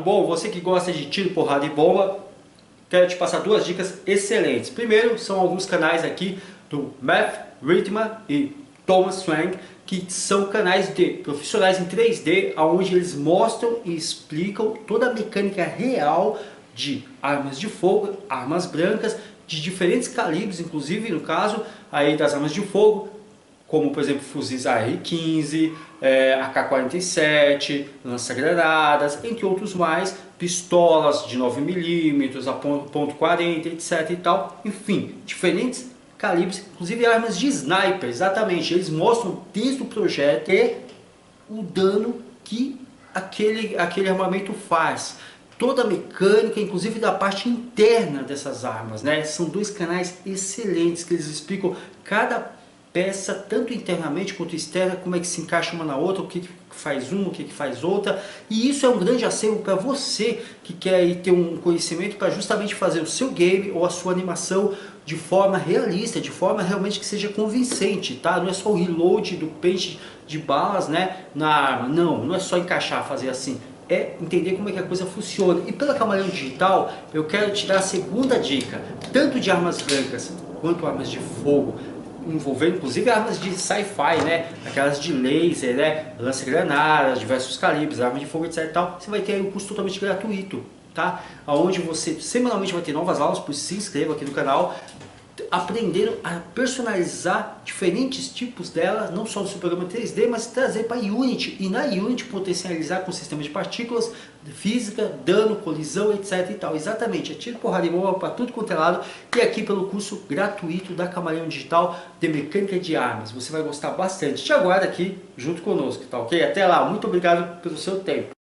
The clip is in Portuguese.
bom? Você que gosta de tiro, porrada e bomba, quero te passar duas dicas excelentes. Primeiro, são alguns canais aqui do Math, Ritman e Thomas Swank, que são canais de profissionais em 3D, onde eles mostram e explicam toda a mecânica real de armas de fogo, armas brancas, de diferentes calibres, inclusive no caso aí das armas de fogo, como por exemplo fuzis AR-15, AK-47, lança-granadas, entre outros mais, pistolas de 9mm, a .40, etc e tal, enfim, diferentes calibres, inclusive armas de sniper, exatamente, eles mostram desde o projeto e o dano que aquele armamento faz. Toda a mecânica, inclusive da parte interna dessas armas, né? São dois canais excelentes que eles explicam cada peça, tanto internamente quanto externa, como é que se encaixa uma na outra, o que faz uma, o que faz outra. E isso é um grande acervo para você que quer aí ter um conhecimento para justamente fazer o seu game ou a sua animação de forma realista, de forma realmente que seja convincente, tá? Não é só o reload do pente de balas, né, na arma, não é só encaixar, fazer assim. É entender como é que a coisa funciona. E pela Camaleão Digital, eu quero te dar a segunda dica, tanto de armas brancas quanto armas de fogo, envolvendo inclusive armas de sci-fi, né? Aquelas de laser, né? Lança-granadas, diversos calibres, armas de fogo, etc e tal. Você vai ter aí um curso totalmente gratuito, tá? Onde você semanalmente vai ter novas aulas, por isso se inscreva aqui no canal, aprendendo a personalizar diferentes tipos dela, não só no seu programa 3D, mas trazer para a Unity, e na Unity potencializar com sistemas de partículas, física, dano, colisão, etc e tal. Exatamente, é tiro, porrada e bomba para tudo quanto é lado, e aqui pelo curso gratuito da Camaleão Digital de Mecânica de Armas. Você vai gostar bastante. Te aguardo aqui junto conosco, tá ok? Até lá, muito obrigado pelo seu tempo.